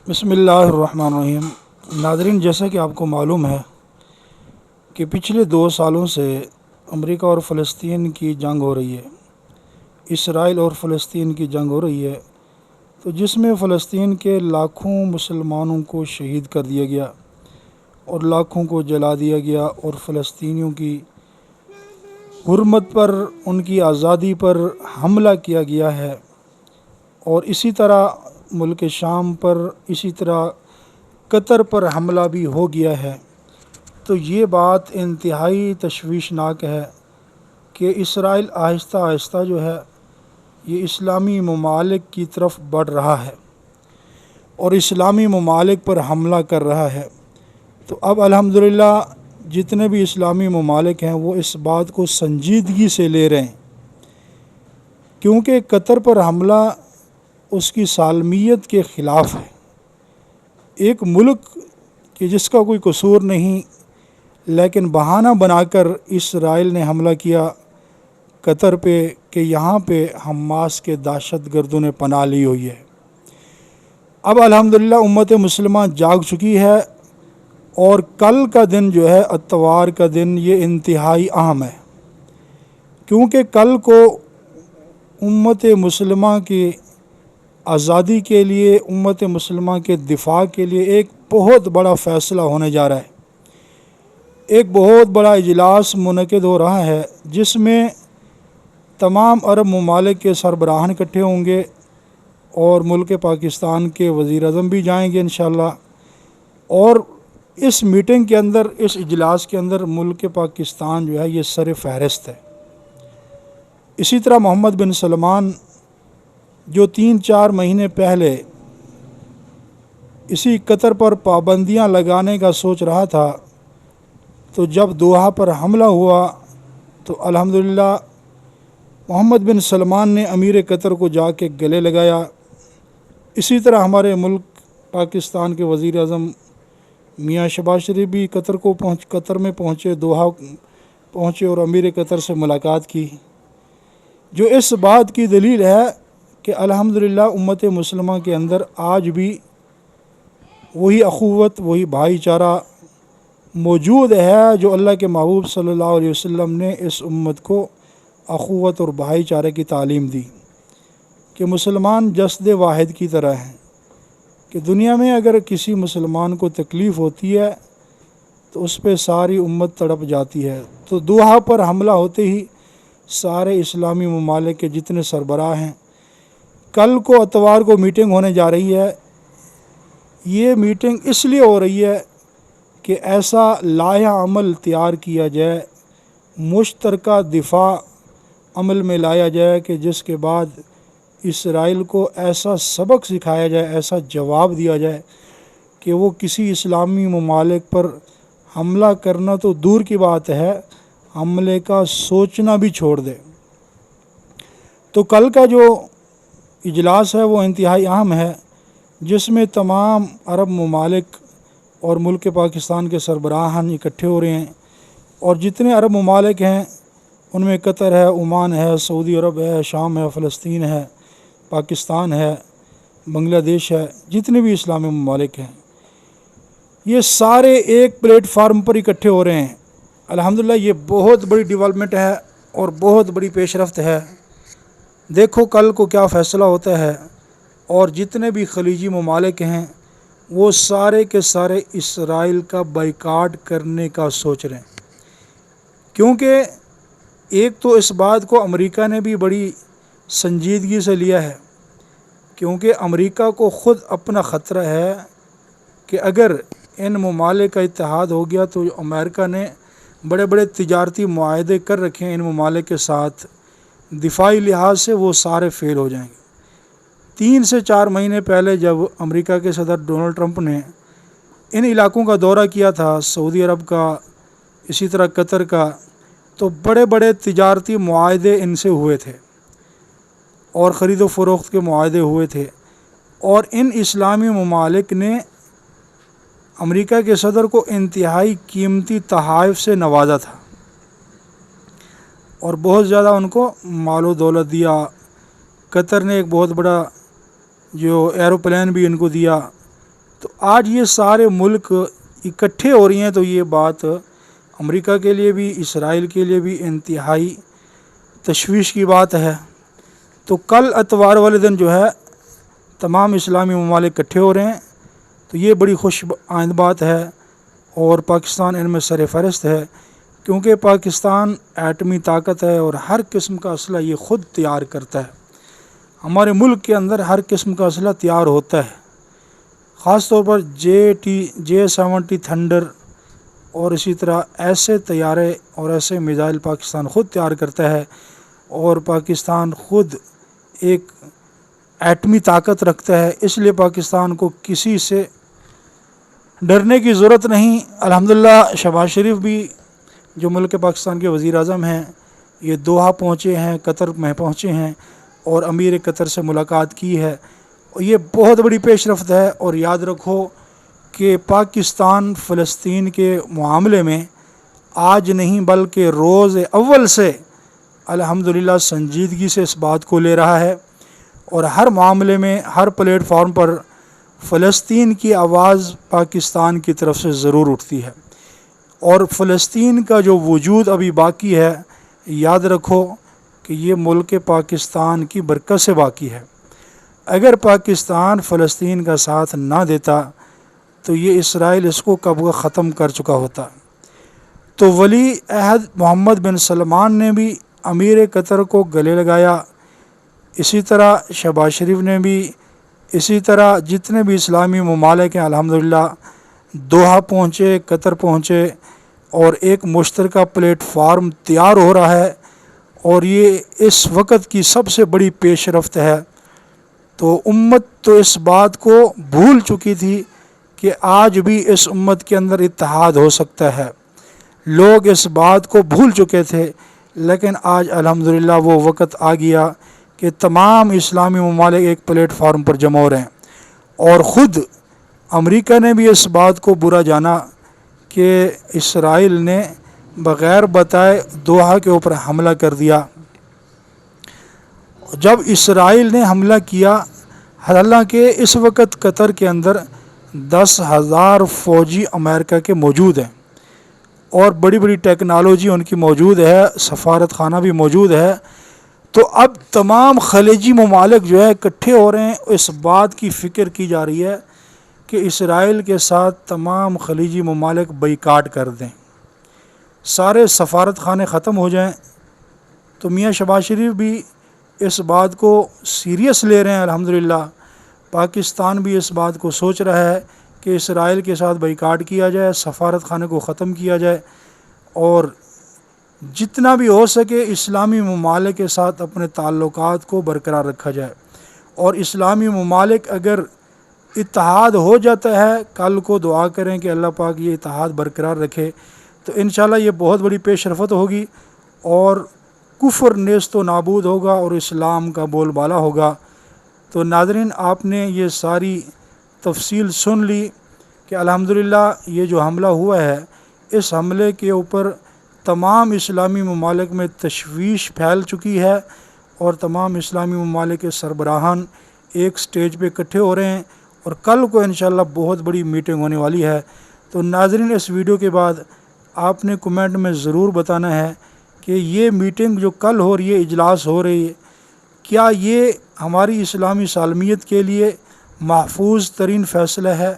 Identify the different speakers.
Speaker 1: بسم اللہ الرحمن الرحیم۔ ناظرین، جیسا کہ آپ کو معلوم ہے کہ پچھلے 2 سالوں سے امریکہ اور فلسطین کی جنگ ہو رہی ہے، اسرائیل اور فلسطین کی جنگ ہو رہی ہے، تو جس میں فلسطین کے لاکھوں مسلمانوں کو شہید کر دیا گیا اور لاکھوں کو جلا دیا گیا، اور فلسطینیوں کی حرمت پر، ان کی آزادی پر حملہ کیا گیا ہے۔ اور اسی طرح ملک شام پر، اسی طرح قطر پر حملہ بھی ہو گیا ہے۔ تو یہ بات انتہائی تشویشناک ہے کہ اسرائیل آہستہ آہستہ جو ہے یہ اسلامی ممالک کی طرف بڑھ رہا ہے اور اسلامی ممالک پر حملہ کر رہا ہے۔ تو اب الحمدللہ جتنے بھی اسلامی ممالک ہیں وہ اس بات کو سنجیدگی سے لے رہے ہیں، کیونکہ قطر پر حملہ اس کی سالمیت کے خلاف ہے۔ ایک ملک کہ جس کا کوئی قصور نہیں، لیکن بہانہ بنا کر اسرائیل نے حملہ کیا قطر پہ کہ یہاں پہ حماس کے دہشت گردوں نے پناہ لی ہوئی ہے۔ اب الحمدللہ امت مسلمہ جاگ چکی ہے، اور کل کا دن جو ہے اتوار کا دن یہ انتہائی اہم ہے، کیونکہ کل کو امت مسلمہ کی آزادی کے لیے، امت مسلمہ کے دفاع کے لیے ایک بہت بڑا فیصلہ ہونے جا رہا ہے۔ ایک بہت بڑا اجلاس منعقد ہو رہا ہے جس میں تمام عرب ممالک کے سربراہان اکٹھے ہوں گے، اور ملک پاکستان کے وزیر اعظم بھی جائیں گے انشاءاللہ۔ اور اس میٹنگ کے اندر، اس اجلاس کے اندر ملک پاکستان جو ہے یہ سر فہرست ہے۔ اسی طرح محمد بن سلمان جو 3-4 مہینے پہلے اسی قطر پر پابندیاں لگانے کا سوچ رہا تھا، تو جب دوحہ پر حملہ ہوا تو الحمدللہ محمد بن سلمان نے امیر قطر کو جا کے گلے لگایا۔ اسی طرح ہمارے ملک پاکستان کے وزیر اعظم میاں شہباز شریف بھی قطر میں پہنچے، دوحہ پہنچے اور امیر قطر سے ملاقات کی، جو اس بات کی دلیل ہے کہ الحمدللہ امت مسلمہ کے اندر آج بھی وہی اخوت، وہی بھائی چارہ موجود ہے جو اللہ کے محبوب صلی اللہ علیہ وسلم نے اس امت کو اخوت اور بھائی چارے کی تعلیم دی، کہ مسلمان جسد واحد کی طرح ہیں، کہ دنیا میں اگر کسی مسلمان کو تکلیف ہوتی ہے تو اس پہ ساری امت تڑپ جاتی ہے۔ تو دوحہ پر حملہ ہوتے ہی سارے اسلامی ممالک کے جتنے سربراہ ہیں، کل کو اتوار کو میٹنگ ہونے جا رہی ہے۔ یہ میٹنگ اس لیے ہو رہی ہے کہ ایسا لائحہ عمل تیار کیا جائے، مشترکہ دفاع عمل میں لایا جائے، کہ جس کے بعد اسرائیل کو ایسا سبق سکھایا جائے، ایسا جواب دیا جائے کہ وہ کسی اسلامی ممالک پر حملہ کرنا تو دور کی بات ہے، حملے کا سوچنا بھی چھوڑ دے۔ تو کل کا جو اجلاس ہے وہ انتہائی اہم ہے، جس میں تمام عرب ممالک اور ملک پاکستان کے سربراہان اکٹھے ہو رہے ہیں، اور جتنے عرب ممالک ہیں ان میں قطر ہے، عمان ہے، سعودی عرب ہے، شام ہے، فلسطین ہے، پاکستان ہے، بنگلہ دیش ہے، جتنے بھی اسلامی ممالک ہیں، یہ سارے ایک پلیٹ فارم پر اکٹھے ہو رہے ہیں۔ الحمدللہ یہ بہت بڑی ڈیولپمنٹ ہے اور بہت بڑی پیش رفت ہے۔ دیکھو کل کو کیا فیصلہ ہوتا ہے، اور جتنے بھی خلیجی ممالک ہیں وہ سارے کے سارے اسرائیل کا بائیکاٹ کرنے کا سوچ رہے ہیں، کیونکہ ایک تو اس بات کو امریکہ نے بھی بڑی سنجیدگی سے لیا ہے، کیونکہ امریکہ کو خود اپنا خطرہ ہے کہ اگر ان ممالک کا اتحاد ہو گیا تو امریکہ نے بڑے بڑے تجارتی معاہدے کر رکھے ہیں ان ممالک کے ساتھ، دفاعی لحاظ سے وہ سارے فیل ہو جائیں گے۔ 3 سے 4 مہینے پہلے جب امریکہ کے صدر ڈونلڈ ٹرمپ نے ان علاقوں کا دورہ کیا تھا، سعودی عرب کا، اسی طرح قطر کا، تو بڑے بڑے تجارتی معاہدے ان سے ہوئے تھے اور خرید و فروخت کے معاہدے ہوئے تھے، اور ان اسلامی ممالک نے امریکہ کے صدر کو انتہائی قیمتی تحائف سے نوازا تھا اور بہت زیادہ ان کو مال و دولت دیا۔ قطر نے ایک بہت بڑا جو ایروپلین بھی ان کو دیا، تو آج یہ سارے ملک اکٹھے ہو رہی ہیں، تو یہ بات امریکہ کے لیے بھی، اسرائیل کے لیے بھی انتہائی تشویش کی بات ہے۔ تو کل اتوار والے دن جو ہے تمام اسلامی ممالک اکٹھے ہو رہے ہیں، تو یہ بڑی خوش آئند بات ہے، اور پاکستان ان میں سر فہرست ہے، کیونکہ پاکستان ایٹمی طاقت ہے اور ہر قسم کا اسلحہ یہ خود تیار کرتا ہے۔ ہمارے ملک کے اندر ہر قسم کا اسلحہ تیار ہوتا ہے، خاص طور پر J-70 تھنڈر، اور اسی طرح ایسے طیارے اور ایسے میزائل پاکستان خود تیار کرتا ہے، اور پاکستان خود ایک ایٹمی طاقت رکھتا ہے، اس لیے پاکستان کو کسی سے ڈرنے کی ضرورت نہیں۔ الحمدللہ شہباز شریف بھی جو ملک پاکستان کے وزیر اعظم ہیں، یہ دوحہ پہنچے ہیں، قطر میں پہنچے ہیں اور امیر قطر سے ملاقات کی ہے، اور یہ بہت بڑی پیش رفت ہے۔ اور یاد رکھو کہ پاکستان فلسطین کے معاملے میں آج نہیں بلکہ روز اول سے الحمدللہ سنجیدگی سے اس بات کو لے رہا ہے، اور ہر معاملے میں، ہر پلیٹ فارم پر فلسطین کی آواز پاکستان کی طرف سے ضرور اٹھتی ہے، اور فلسطین کا جو وجود ابھی باقی ہے، یاد رکھو کہ یہ ملک پاکستان کی برکت سے باقی ہے۔ اگر پاکستان فلسطین کا ساتھ نہ دیتا تو یہ اسرائیل اس کو کب ختم کر چکا ہوتا۔ تو ولی عہد محمد بن سلمان نے بھی امیر قطر کو گلے لگایا، اسی طرح شہباز شریف نے بھی، اسی طرح جتنے بھی اسلامی ممالک ہیں الحمدللہ دوحہ پہنچے، قطر پہنچے، اور ایک مشترکہ پلیٹ فارم تیار ہو رہا ہے، اور یہ اس وقت کی سب سے بڑی پیش رفت ہے۔ تو امت تو اس بات کو بھول چکی تھی کہ آج بھی اس امت کے اندر اتحاد ہو سکتا ہے، لوگ اس بات کو بھول چکے تھے، لیکن آج الحمدللہ وہ وقت آ گیا کہ تمام اسلامی ممالک ایک پلیٹ فارم پر جمع ہو رہے ہیں، اور خود امریکہ نے بھی اس بات کو برا جانا کہ اسرائیل نے بغیر بتائے دوحہ کے اوپر حملہ کر دیا۔ جب اسرائیل نے حملہ کیا، حالانکہ اس وقت قطر کے اندر 10,000 فوجی امریکہ کے موجود ہیں، اور بڑی بڑی ٹیکنالوجی ان کی موجود ہے، سفارت خانہ بھی موجود ہے، تو اب تمام خلیجی ممالک جو ہے اکٹھے ہو رہے ہیں، اس بات کی فکر کی جا رہی ہے کہ اسرائیل کے ساتھ تمام خلیجی ممالک بائیکاٹ کر دیں، سارے سفارت خانے ختم ہو جائیں۔ تو میاں شہباز شریف بھی اس بات کو سیریس لے رہے ہیں، الحمدللہ پاکستان بھی اس بات کو سوچ رہا ہے کہ اسرائیل کے ساتھ بائیکاٹ کیا جائے، سفارت خانے کو ختم کیا جائے، اور جتنا بھی ہو سکے اسلامی ممالک کے ساتھ اپنے تعلقات کو برقرار رکھا جائے۔ اور اسلامی ممالک اگر اتحاد ہو جاتا ہے، کل کو دعا کریں کہ اللہ پاک یہ اتحاد برقرار رکھے، تو انشاءاللہ یہ بہت بڑی پیش رفت ہوگی، اور کفر نیست و نابود ہوگا اور اسلام کا بول بالا ہوگا۔ تو ناظرین، آپ نے یہ ساری تفصیل سن لی کہ الحمدللہ یہ جو حملہ ہوا ہے، اس حملے کے اوپر تمام اسلامی ممالک میں تشویش پھیل چکی ہے، اور تمام اسلامی ممالک کے سربراہان ایک سٹیج پہ اکٹھے ہو رہے ہیں، اور کل کو انشاءاللہ بہت بڑی میٹنگ ہونے والی ہے۔ تو ناظرین، اس ویڈیو کے بعد آپ نے کمنٹ میں ضرور بتانا ہے کہ یہ میٹنگ جو کل ہو رہی ہے، اجلاس ہو رہی ہے، کیا یہ ہماری اسلامی سالمیت کے لیے محفوظ ترین فیصلہ ہے؟